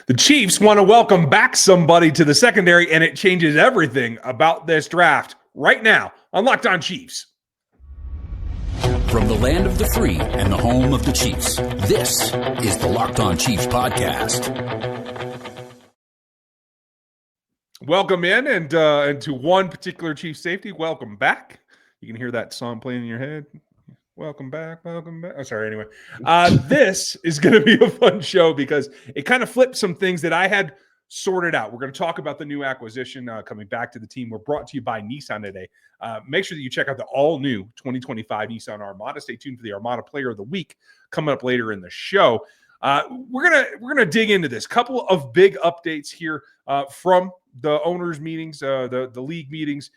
The Chiefs want to welcome back somebody to the secondary, and it changes everything about this draft right now on Locked On Chiefs. From the land of the free and the home of the Chiefs, this is the Locked On Chiefs podcast. Welcome in, and to one particular Chiefs safety, welcome back. You can hear that song playing in your head. Welcome back, welcome back. Oh, sorry, anyway. This is going to be a fun show because it kind of flipped some things that I had sorted out. We're going to talk about the new acquisition coming back to the team. We're brought to you by Nissan today. Make sure that you check out the all-new 2025 Nissan Armada. Stay tuned for the Armada Player of the Week coming up later in the show. We're gonna dig into this. Couple of big updates here from the owners' meetings, the league meetings.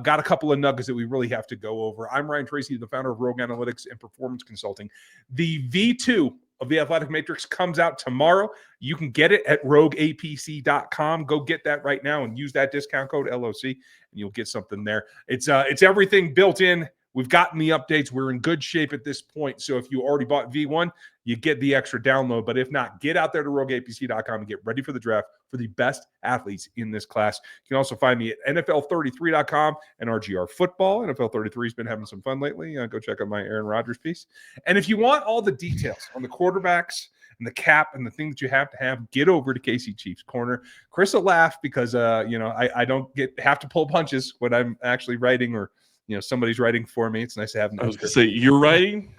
Got a couple of nuggets that we really have to go over. I'm Ryan Tracy, the founder of Rogue Analytics and Performance Consulting. The V2 of the Athletic Matrix comes out tomorrow. You can get it at rogueapc.com. Go get that right now and use that discount code LOC, and you'll get something there. It's everything built in. We've gotten the updates. We're in good shape at this point. So if you already bought V1, you get the extra download. But if not, get out there to rogueapc.com and get ready for the draft for the best athletes in this class. You can also find me at NFL33.com and RGR Football. NFL 33 has been having some fun lately. Go check out my Aaron Rodgers piece. And if you want all the details on the quarterbacks and the cap and the things that you have to have, get over to KC Chiefs Corner. Chris will laugh because I don't have to pull punches when I'm actually writing or somebody's writing for me. It's nice to have I was going to say, you're writing?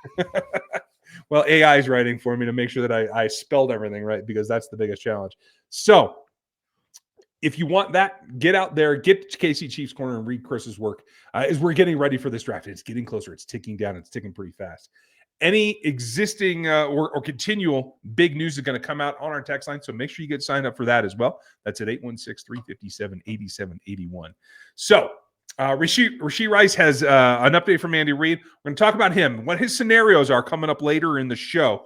Well, AI is writing for me to make sure that I spelled everything right, because that's the biggest challenge. So if you want that, get out there, get to KC Chiefs Corner and read Chris's work as we're getting ready for this draft. It's getting closer. It's ticking down. It's ticking pretty fast. Any existing or continual big news is going to come out on our text line, so make sure you get signed up for that as well. That's at 816-357-8781. So Rashee Rice has an update from Andy Reid. We're going to talk about him, what his scenarios are coming up later in the show.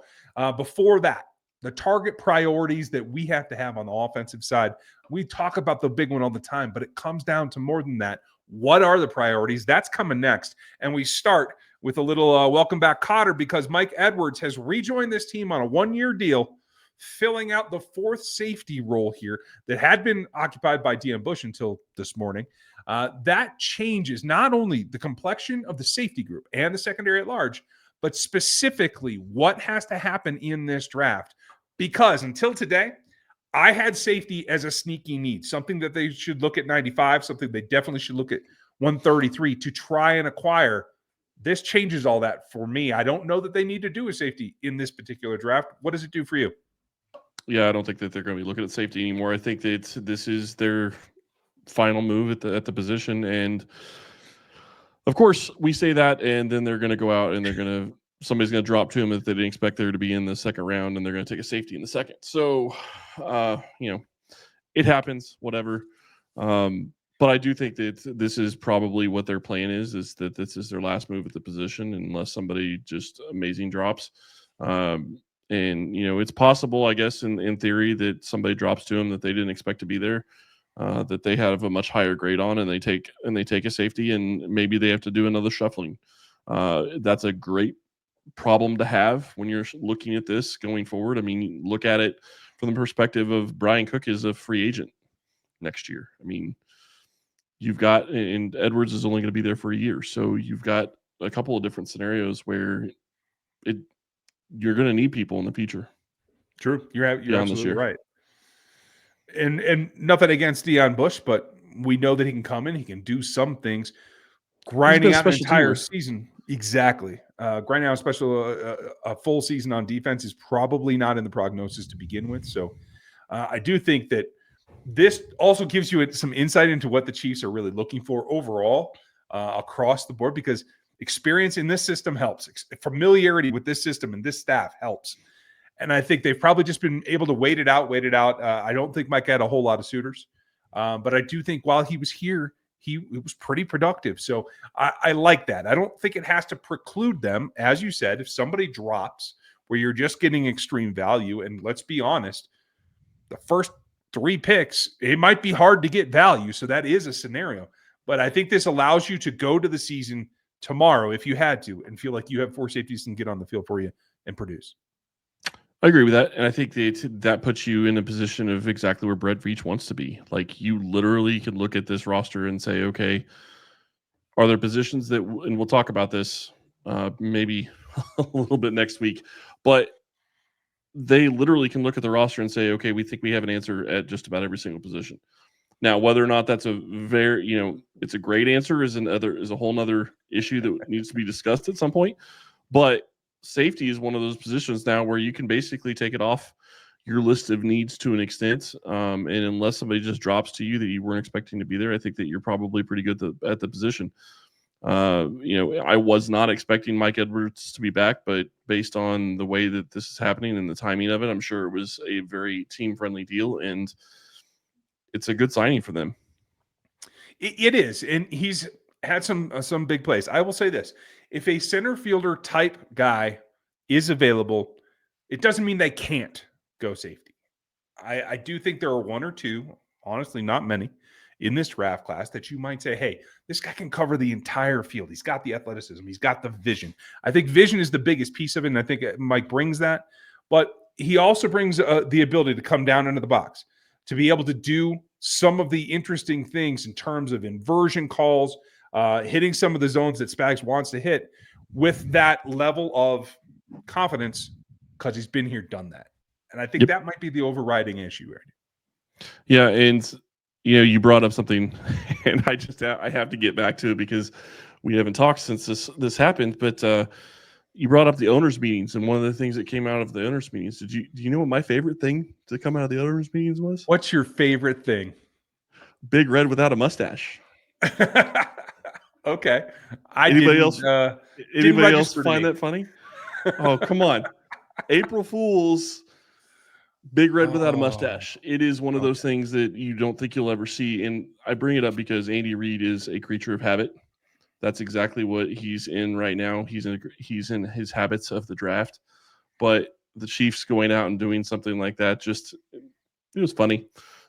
Before that, the target priorities that we have to have on the offensive side. We talk about the big one all the time, but it comes down to more than that. What are the priorities? That's coming next. And we start with a little welcome back Cotter, because Mike Edwards has rejoined this team on a one-year deal, filling out the fourth safety role here that had been occupied by Deon Bush until this morning. That changes not only the complexion of the safety group and the secondary at large, but specifically what has to happen in this draft. Because until today, I had safety as a sneaky need, something that they should look at 95, something they definitely should look at 133 to try and acquire. This changes all that for me. I don't know that they need to do a safety in this particular draft. What does it do for you? Yeah, I don't think that they're going to be looking at safety anymore. I think that this is their final move at the position, and of course we say that, and then they're going to go out and somebody's going to drop to them that they didn't expect there to be in the second round, and they're going to take a safety in the second. So it happens, whatever. But I do think that this is probably what their plan is that this is their last move at the position, unless somebody just amazing drops. And it's possible, I guess, in theory, that somebody drops to them that they didn't expect to be there, that they have a much higher grade on, and they take a safety, and maybe they have to do another shuffling. That's a great problem to have when you're looking at this going forward. I mean, look at it from the perspective of Brian Cook is a free agent next year. I mean, you've got, and Edwards is only going to be there for a year, so you've got a couple of different scenarios where you're going to need people in the future. True, you're absolutely right. And nothing against Deon Bush, but we know that he can come in, he can do some things. Grinding out an entire season, exactly. Grinding out a full season on defense is probably not in the prognosis to begin with. So I do think that this also gives you some insight into what the Chiefs are really looking for overall across the board, because experience in this system helps. Familiarity with this system and this staff helps. And I think they've probably just been able to wait it out. I don't think Mike had a whole lot of suitors. But I do think while he was here, he was pretty productive. So I like that. I don't think it has to preclude them. As you said, if somebody drops where you're just getting extreme value, and let's be honest, the first 3 picks, it might be hard to get value. So that is a scenario. But I think this allows you to go to the season tomorrow if you had to and feel like you have 4 safeties and get on the field for you and produce. I agree with that, and I think that puts you in a position of exactly where Brett Veach wants to be. Like, you literally can look at this roster and say, okay, are there positions that, and we'll talk about this maybe a little bit next week, but they literally can look at the roster and say, okay, we think we have an answer at just about every single position. Now, whether or not that's a very, it's a great answer is a whole nother issue that needs to be discussed at some point. But safety is one of those positions now where you can basically take it off your list of needs to an extent. And unless somebody just drops to you that you weren't expecting to be there, I think that you're probably pretty good at the position. I was not expecting Mike Edwards to be back, but based on the way that this is happening and the timing of it, I'm sure it was a very team-friendly deal, and it's a good signing for them. It is, and he's had some big plays. I will say this: if a center fielder type guy is available, it doesn't mean they can't go safety. I do think there are one or two, honestly, not many, in this draft class that you might say, hey, this guy can cover the entire field. He's got the athleticism. He's got the vision. I think vision is the biggest piece of it, and I think Mike brings that. But he also brings the ability to come down into the box, to be able to do some of the interesting things in terms of inversion calls, hitting some of the zones that Spags wants to hit with that level of confidence because he's been here, done that. And I think that might be the overriding issue right now. Yeah, and you brought up something, and I have to get back to it because we haven't talked since this happened. But you brought up the owners' meetings, and one of the things that came out of the owners' meetings. Do you know what my favorite thing to come out of the owners' meetings was? What's your favorite thing? Big Red without a mustache. Okay. Anybody else find that funny? Oh, come on. April Fools, Big Red without a mustache. It is one of those things that you don't think you'll ever see. And I bring it up because Andy Reid is a creature of habit. That's exactly what he's in right now. He's in his habits of the draft. But the Chiefs going out and doing something like that, it was funny.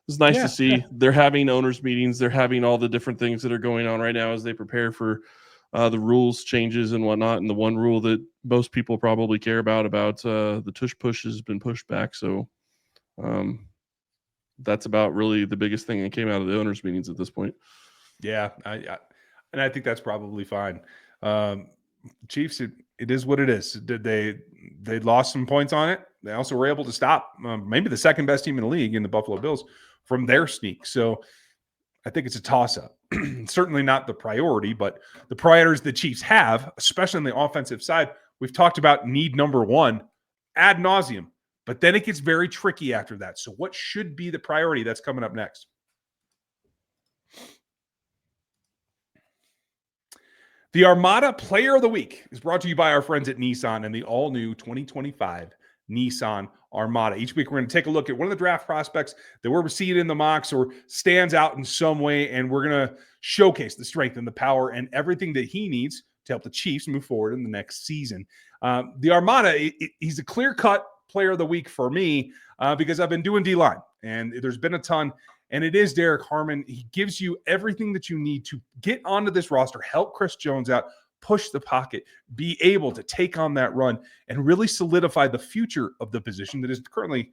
It's nice to see. Yeah. They're having owners meetings. They're having all the different things that are going on right now as they prepare for the rules changes and whatnot. And the one rule that most people probably care about the tush push has been pushed back. So that's about really the biggest thing that came out of the owners meetings at this point. Yeah. And I think that's probably fine. Chiefs, it is what it is. They lost some points on it. They also were able to stop maybe the second best team in the league in the Buffalo Bills from their sneak. So I think it's a toss-up. Certainly not the priority, but the priorities the Chiefs have, especially on the offensive side, we've talked about need number one ad nauseum, but then it gets very tricky after that. So what should be the priority that's coming up next? The Armada Player of the Week is brought to you by our friends at Nissan and the all-new 2025 Nissan Armada. Each week, we're going to take a look at one of the draft prospects that we're seeing in the mocks or stands out in some way, and we're going to showcase the strength and the power and everything that he needs to help the Chiefs move forward in the next season. The Armada, he's a clear-cut Player of the Week for me because I've been doing D-line, and there's been a ton. And it is Derek Harmon. He gives you everything that you need to get onto this roster, help Chris Jones out, push the pocket, be able to take on that run, and really solidify the future of the position that is currently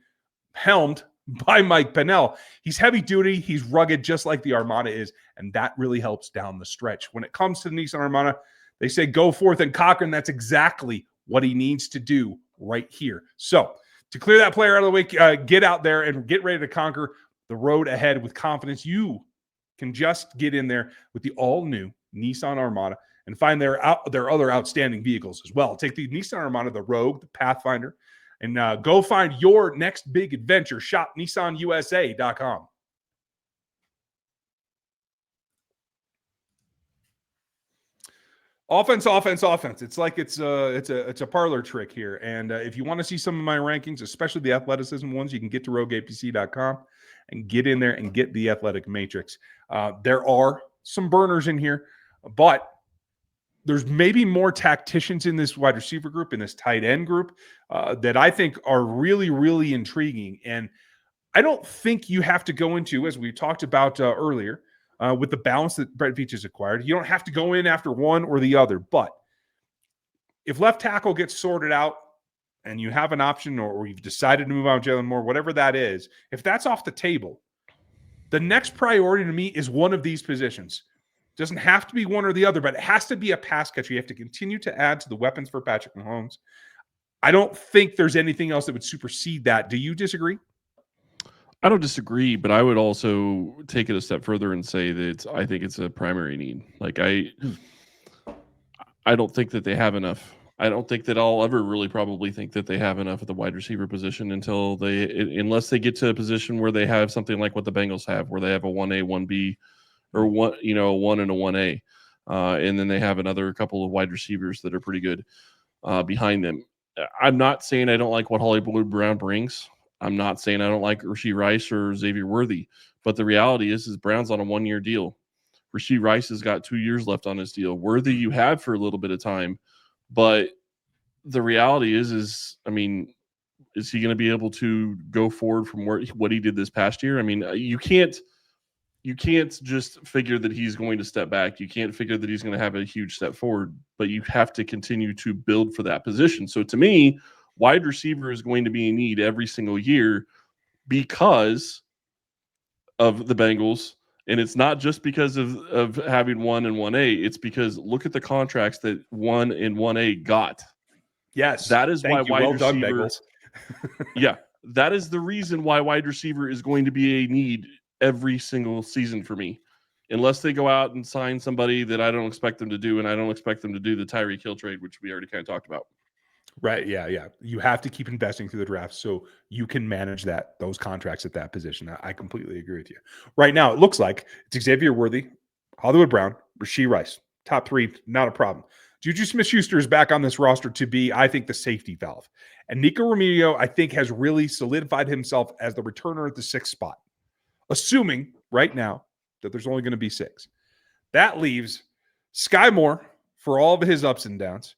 helmed by Mike Pennell. He's heavy duty. He's rugged, just like the Armada is, and that really helps down the stretch. When it comes to the Nissan Armada, they say go forth and conquer, and that's exactly what he needs to do right here. So to clear that player out of the way, get out there and get ready to conquer the road ahead with confidence. You can just get in there with the all-new Nissan Armada and find their other outstanding vehicles as well. Take the Nissan Armada, the Rogue, the Pathfinder, and go find your next big adventure. Shop NissanUSA.com. Offense. It's like it's a parlor trick here. And if you want to see some of my rankings, especially the athleticism ones, you can get to RogueAPC.com and get in there and get the athletic matrix. There are some burners in here, but there's maybe more tacticians in this wide receiver group, in this tight end group, that I think are really, really intriguing. And I don't think you have to go into, as we talked about earlier, with the balance that Brett Veach has acquired. You don't have to go in after one or the other. But if left tackle gets sorted out, and you have an option, or you've decided to move on with Jalen Moore, whatever that is, if that's off the table, the next priority to me is one of these positions. It doesn't have to be one or the other, but it has to be a pass catcher. You have to continue to add to the weapons for Patrick Mahomes. I don't think there's anything else that would supersede that. Do you disagree? I don't disagree, but I would also take it a step further and say that I think it's a primary need. Like I don't think that they have enough. I don't think that I'll ever really probably think that they have enough at the wide receiver position unless they get to a position where they have something like what the Bengals have, where they have a 1A, 1B, or a 1 and a 1A. And then they have another couple of wide receivers that are pretty good behind them. I'm not saying I don't like what Hollywood Brown brings. I'm not saying I don't like Rashee Rice or Xavier Worthy, but the reality is Brown's on a 1-year deal. Rashee Rice has got 2 years left on his deal. Worthy you have for a little bit of time, but the reality is I mean, is he going to be able to go forward from what he did this past year? I mean, you can't just figure that he's going to step back. You can't figure that he's going to have a huge step forward, but you have to continue to build for that position. So to me, wide receiver is going to be in need every single year because of the Bengals. And it's not just because of having 1 and 1A. It's because look at the contracts that 1 and 1A got. Yes. That is why wide receiver. Yeah. That is the reason why wide receiver is going to be a need every single season for me. Unless they go out and sign somebody that I don't expect them to do, and I don't expect them to do the Tyreek Hill trade, which we already kind of talked about. Right. Yeah. You have to keep investing through the draft so you can manage those contracts at that position. I completely agree with you. Right now, it looks like it's Xavier Worthy, Hollywood Brown, Rashee Rice. Top 3, not a problem. Juju Smith-Schuster is back on this roster to be, I think, the safety valve. And Nico Remigio, I think, has really solidified himself as the returner at the 6th spot. Assuming right now that there's only going to be 6. That leaves Sky Moore for all of his ups and downs,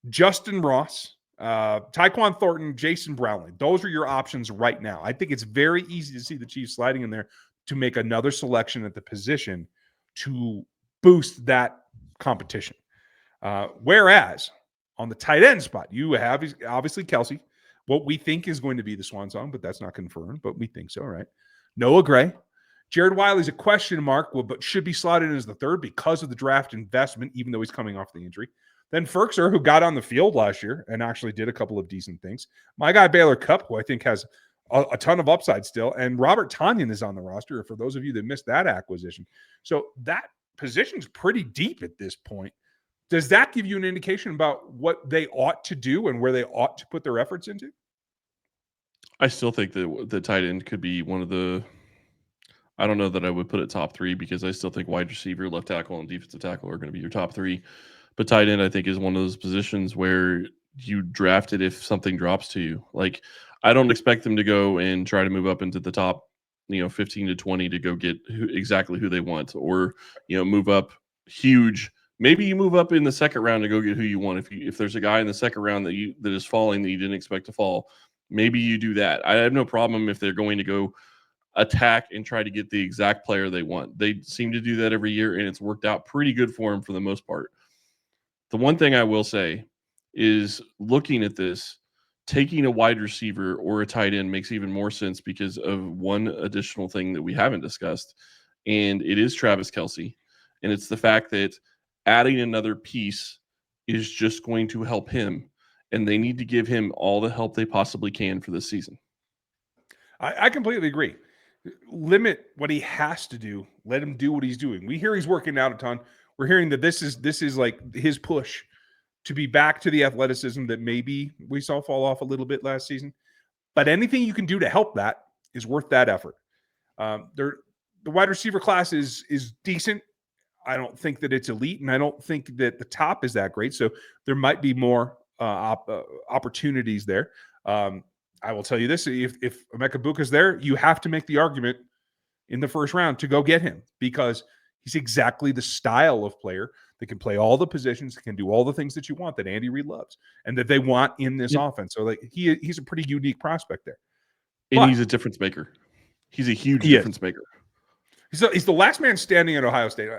Justin Ross, Tyquan Thornton, Jason Brownlee. Those are your options right now. I think it's very easy to see the Chiefs sliding in there to make another selection at the position to boost that competition. Whereas on the tight end spot, you have obviously Kelsey, what we think is going to be the swan song, but that's not confirmed, but we think so, right? Noah Gray. Jared Wiley's a question mark, but should be slotted in as the 3rd because of the draft investment, even though he's coming off the injury. Then Ferkser, who got on the field last year and actually did a couple of decent things. My guy, Baylor Cupp, who I think has a ton of upside still. And Robert Tonyan is on the roster, for those of you that missed that acquisition. So that position's pretty deep at this point. Does that give you an indication about what they ought to do and where they ought to put their efforts into? I still think that the tight end could be one of the – I don't know that I would put it top 3 because I still think wide receiver, left tackle, and defensive tackle are going to be your top 3. But tight end, I think, is one of those positions where you draft it if something drops to you. Like, I don't expect them to go and try to move up into the top, 15 to 20 to go get exactly who they want, or, move up huge. Maybe you move up in the 2nd round to go get who you want. If there's a guy in the 2nd round that is falling that you didn't expect to fall, maybe you do that. I have no problem if they're going to go attack and try to get the exact player they want. They seem to do that every year, and it's worked out pretty good for them for the most part. The one thing I will say is, looking at this, taking a wide receiver or a tight end makes even more sense because of one additional thing that we haven't discussed, and it is Travis Kelce. And it's the fact that adding another piece is just going to help him, and they need to give him all the help they possibly can for this season. I completely agree. Limit what he has to do. Let him do what he's doing. We hear he's working out a ton. We're hearing that this is like his push to be back to the athleticism that maybe we saw fall off a little bit last season. But anything you can do to help that is worth that effort. The wide receiver class is decent. I don't think that it's elite, and I don't think that the top is that great. So there might be more opportunities there. I will tell you this: if Emeka Buka's there, you have to make the argument in the 1st round to go get him, because he's exactly the style of player that can play all the positions, can do all the things that you want, that Andy Reid loves and that they want in this offense. So he's a pretty unique prospect there. And he's a difference maker. He's a huge difference maker. He's the last man standing at Ohio State.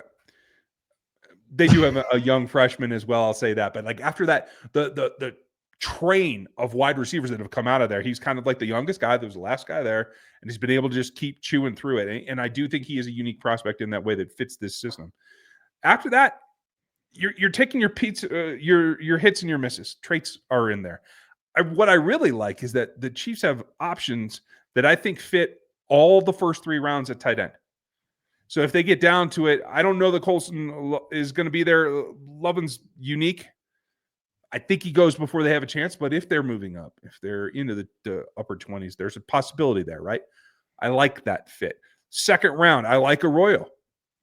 They do have a young freshman as well, I'll say that. But like after that, the train of wide receivers that have come out of there. He's kind of like the youngest guy. There was the last guy there, and he's been able to just keep chewing through it. And I do think he is a unique prospect in that way that fits this system. After that, you're taking your your hits and your misses. Traits are in there. What I really like is that the Chiefs have options that I think fit all the first 3 rounds at tight end. So if they get down to it, I don't know that Colson is going to be there. Lovin's unique. I think he goes before they have a chance, but if they're moving up, if they're into the upper 20s, there's a possibility there, right? I like that fit. Second round, I like Arroyo.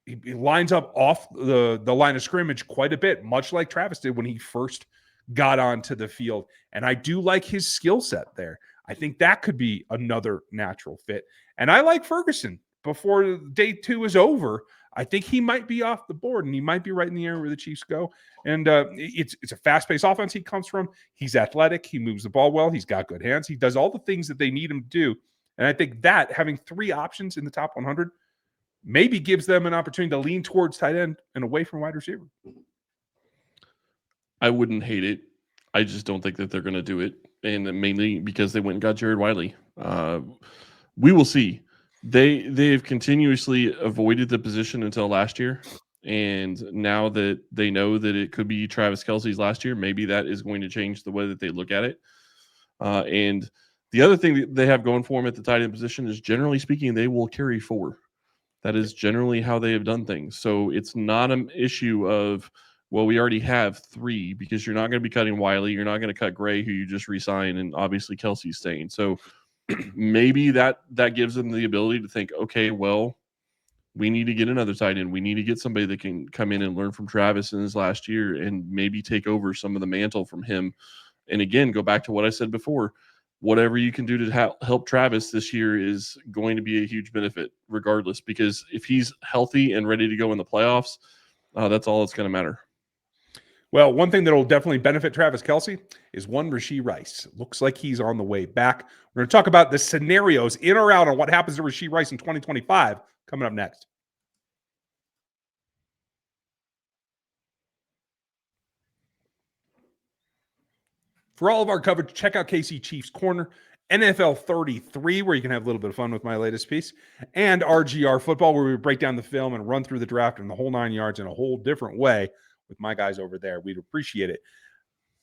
He lines up off the line of scrimmage quite a bit, much like Travis did when he first got onto the field. And I do like his skill set there. I think that could be another natural fit. And I like Ferguson. Before day 2 is over, I think he might be off the board, and he might be right in the area where the Chiefs go. And it's a fast-paced offense he comes from. He's athletic. He moves the ball well. He's got good hands. He does all the things that they need him to do. And I think that having 3 options in the top 100 maybe gives them an opportunity to lean towards tight end and away from wide receiver. I wouldn't hate it. I just don't think that they're going to do it, and mainly because they went and got Jared Wiley. We will see. They've continuously avoided the position until last year, and now that they know that it could be Travis Kelce's last year, maybe that is going to change the way that they look at it. And the other thing that they have going for them at the tight end position is, generally speaking, they will carry 4. That is generally how they have done things. So it's not an issue of, well, we already have 3, because you're not going to be cutting Wiley. You're not going to cut Gray, who you just re-signed, and obviously Kelsey's staying. So maybe that gives them the ability to think, okay, well, we need to get another tight end. We need to get somebody that can come in and learn from Travis in his last year and maybe take over some of the mantle from him. And again, go back to what I said before. Whatever you can do to help Travis this year is going to be a huge benefit regardless, because if he's healthy and ready to go in the playoffs, that's all that's going to matter. Well, one thing that will definitely benefit Travis Kelce is one Rashee Rice. Looks like he's on the way back. We're going to talk about the scenarios in or out on what happens to Rashee Rice in 2025 coming up next. For all of our coverage, check out KC Chiefs Corner, NFL 33, where you can have a little bit of fun with my latest piece, and RGR Football, where we break down the film and run through the draft and the whole 9 yards in a whole different way with my guys over there. We'd appreciate it.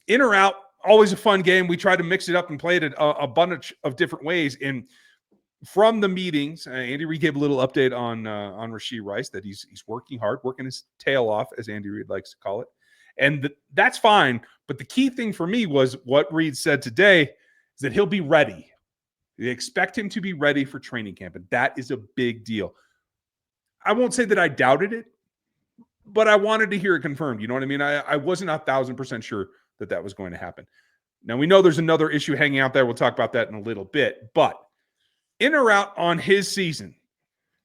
In or out, always a fun game. We try to mix it up and play it a bunch of different ways. And from the meetings, Andy Reid gave a little update on Rashee Rice, that he's working hard, working his tail off, as Andy Reid likes to call it. And that's fine. But the key thing for me was what Reid said today is that he'll be ready. They expect him to be ready for training camp. And that is a big deal. I won't say that I doubted it, but I wanted to hear it confirmed. You know what I mean? I wasn't 1,000% sure that was going to happen. Now, we know there's another issue hanging out there. We'll talk about that in a little bit. But in or out on his season,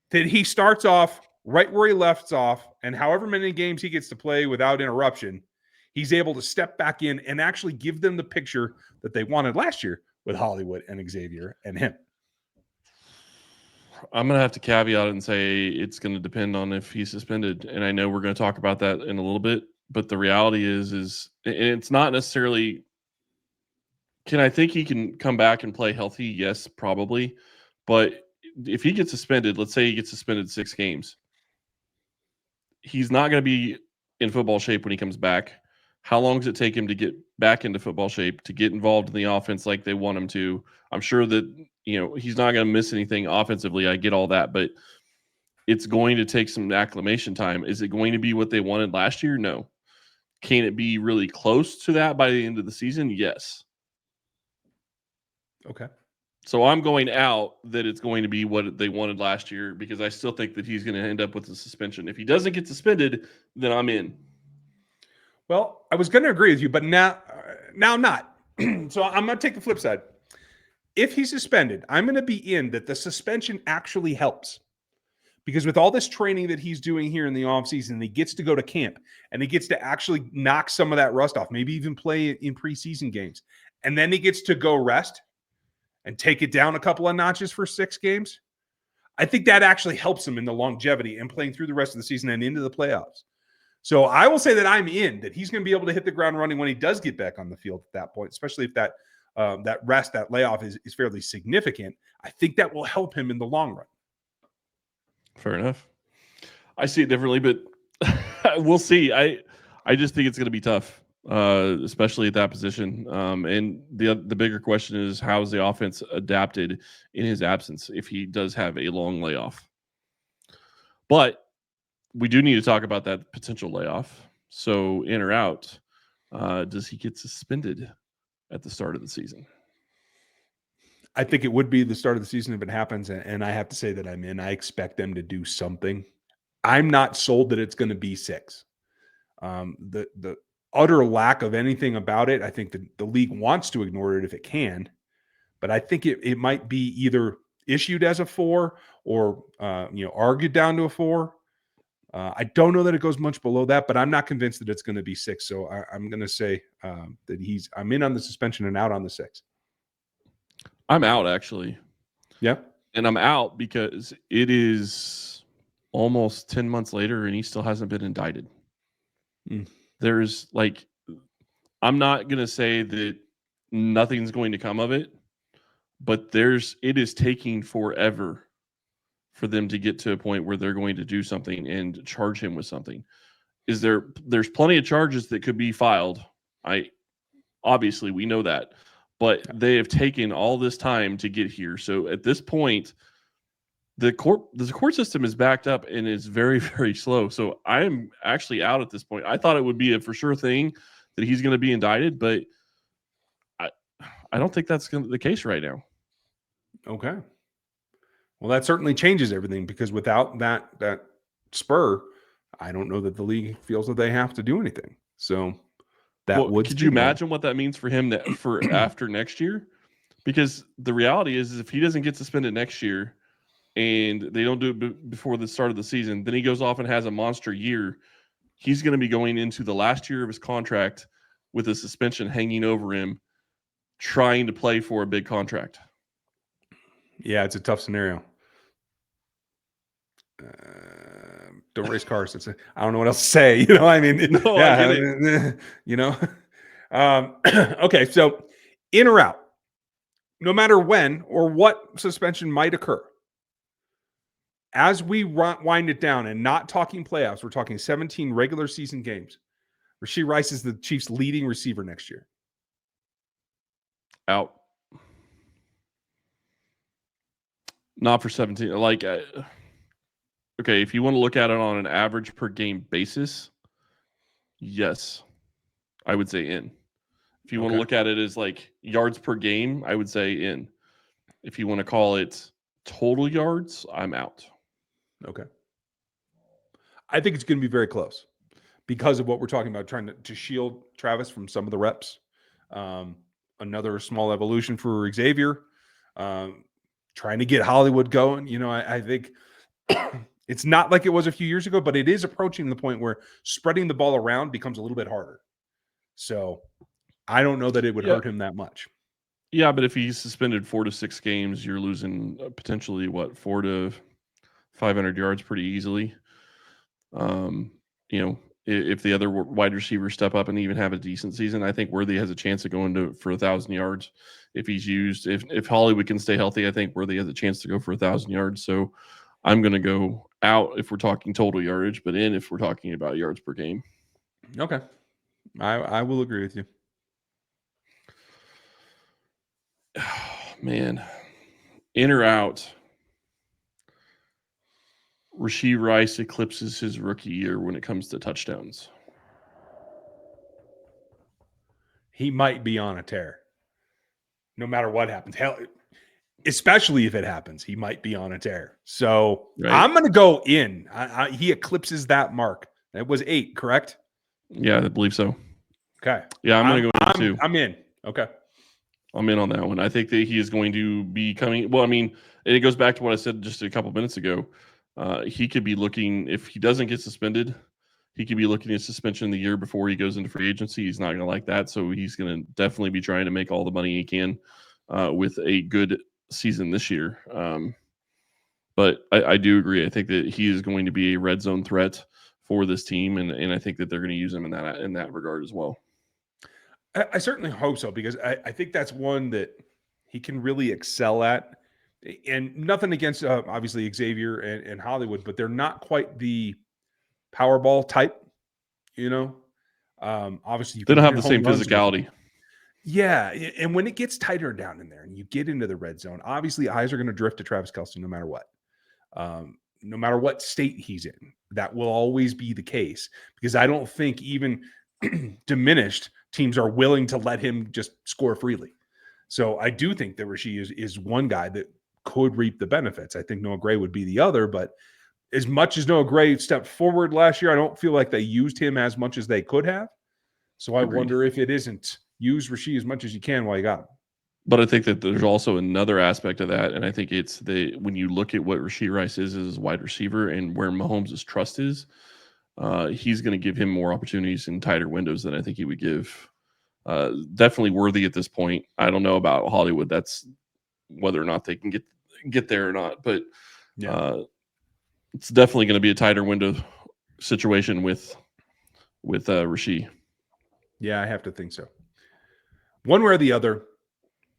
that he starts off right where he left off, and however many games he gets to play without interruption, he's able to step back in and actually give them the picture that they wanted last year with Hollywood and Xavier and him. I'm going to have to caveat it and say it's going to depend on if he's suspended. And I know we're going to talk about that in a little bit, but the reality is it's not necessarily, can I think he can come back and play healthy? Yes, probably. But if he gets suspended, let's say he gets suspended 6 games, he's not going to be in football shape when he comes back. How long does it take him to get back into football shape, to get involved in the offense like they want him to? I'm sure that, he's not going to miss anything offensively. I get all that, but it's going to take some acclimation time. Is it going to be what they wanted last year? No. Can it be really close to that by the end of the season? Yes. Okay. So I'm going out that it's going to be what they wanted last year, because I still think that he's going to end up with a suspension. If he doesn't get suspended, then I'm in. Well, I was going to agree with you, but now I'm not. So I'm going to take the flip side. If he's suspended, I'm going to be in that the suspension actually helps. Because with all this training that he's doing here in the offseason, he gets to go to camp and he gets to actually knock some of that rust off, maybe even play in preseason games. And then he gets to go rest and take it down a couple of notches for 6 games. I think that actually helps him in the longevity and playing through the rest of the season and into the playoffs. So I will say that I'm in, that he's going to be able to hit the ground running when he does get back on the field at that point, especially if that layoff is fairly significant. I think that will help him in the long run. Fair enough. I see it differently, but we'll see. I just think it's going to be tough, especially at that position. And the bigger question is, how is the offense adapted in his absence if he does have a long layoff? But we do need to talk about that potential layoff. So in or out, does he get suspended at the start of the season? I think it would be the start of the season if it happens, and I have to say that I'm in. I expect them to do something. I'm not sold that it's going to be 6. The utter lack of anything about it, I think the league wants to ignore it if it can, but I think it might be either issued as a 4 or argued down to a 4. I don't know that it goes much below that, but I'm not convinced that it's going to be 6. So I'm going to say that I'm in on the suspension and out on the 6. I'm out, actually. Yeah. And I'm out because it is almost 10 months later and he still hasn't been indicted. There's I'm not going to say that nothing's going to come of it, but it is taking forever for them to get to a point where they're going to do something and charge him with something. There's plenty of charges that could be filed. Obviously we know that, but they have taken all this time to get here. So at this point, the court system is backed up and is very, very slow. So I am actually out at this point. I thought it would be a for sure thing that he's going to be indicted, but I don't think that's the case right now. Okay. Well, that certainly changes everything, because without that spur, I don't know that the league feels that they have to do anything. So could you imagine what that means for him for after next year? Because the reality is if he doesn't get suspended next year and they don't do it before the start of the season, then he goes off and has a monster year. He's going to be going into the last year of his contract with a suspension hanging over him, trying to play for a big contract. Yeah, it's a tough scenario. Don't race cars. I don't know what else to say. I get it. Okay, so in or out, no matter when or what suspension might occur, as we wind it down and not talking playoffs, we're talking 17 regular season games. Rashee Rice is the Chiefs' leading receiver next year. Out. Not for 17. Okay, if you want to look at it on an average per game basis, yes, I would say in. If you want to look at it as yards per game, I would say in. If you want to call it total yards, I'm out. Okay. I think it's going to be very close because of what we're talking about, trying to shield Travis from some of the reps. Another small evolution for Xavier. Trying to get Hollywood going. I think it's not like it was a few years ago, but it is approaching the point where spreading the ball around becomes a little bit harder. So I don't know that it would hurt him that much. Yeah, but if he's suspended 4 to 6 games, you're losing potentially 4 to 500 yards pretty easily. If the other wide receivers step up and even have a decent season, I think Worthy has a chance of going for 1,000 yards if he's used. If Hollywood can stay healthy, I think Worthy has a chance to go for 1,000 yards. So I'm going to go out if we're talking total yardage, but in if we're talking about yards per game. Okay. I will agree with you. Man, in or out, Rashee Rice eclipses his rookie year when it comes to touchdowns. He might be on a tear. No matter what happens. Hell, especially if it happens, he might be on a tear. So I'm going to go in. He eclipses that mark. That was 8, correct? Yeah, I believe so. Okay. Yeah, I'm going to go in too. I'm in. Okay. I'm in on that one. I think that he is going to be coming. Well, it goes back to what I said just a couple minutes ago. He could be looking, if he doesn't get suspended, he could be looking at suspension the year before he goes into free agency. He's not going to like that. So he's going to definitely be trying to make all the money he can with a good season this year. But I do agree. I think that he is going to be a red zone threat for this team, and I think that they're going to use him in that regard as well. I certainly hope so, because I think that's one that he can really excel at. And nothing against obviously Xavier and Hollywood, but they're not quite the Powerball type, you know. Obviously, you They can don't have hit the same home runs with them. physicality. Yeah, and when it gets tighter down in there and you get into the red zone, obviously eyes are going to drift to Travis Kelce no matter what. No matter what state he's in, that will always be the case, because I don't think even diminished teams are willing to let him just score freely. So I do think that Rashee is one guy that could reap the benefits. I think Noah Gray would be the other, but as much as Noah Gray stepped forward last year, I don't feel like they used him as much as they could have. So I wonder if it isn't use Rashee as much as you can while you got him. But I think that there's also another aspect of that, and I think it's when you look at what Rashee Rice is as a wide receiver and where Mahomes' trust is, he's going to give him more opportunities in tighter windows than I think he would give. Definitely worthy at this point. I don't know about Hollywood. That's whether or not they can get there or not, but it's definitely going to be a tighter window situation with Rashee. Yeah, I have to think so. One way or the other,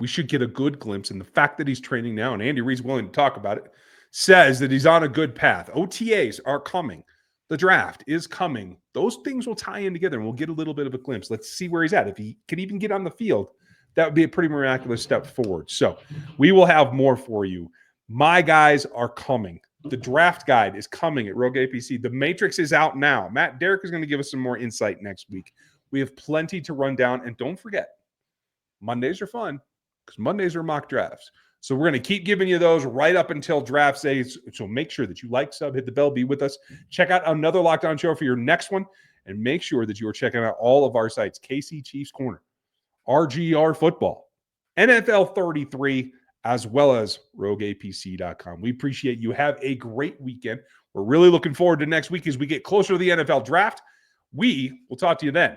we should get a good glimpse. And the fact that he's training now, and Andy Reid's willing to talk about it, says that he's on a good path. OTAs are coming. The draft is coming. Those things will tie in together, and we'll get a little bit of a glimpse. Let's see where he's at. If he can even get on the field, that would be a pretty miraculous step forward. So we will have more for you. My guys are coming. The draft guide is coming at Rogue APC. The Matrix is out now. Matt Derrick is going to give us some more insight next week. We have plenty to run down. And don't forget, Mondays are fun because Mondays are mock drafts. So we're going to keep giving you those right up until draft day. So make sure that you like, sub, hit the bell, be with us. Check out another Locked On show for your next one. And make sure that you are checking out all of our sites: KC Chiefs Corner, RGR Football, NFL 33, as well as RogueAPC.com. We appreciate you. Have a great weekend. We're really looking forward to next week as we get closer to the NFL draft. We will talk to you then.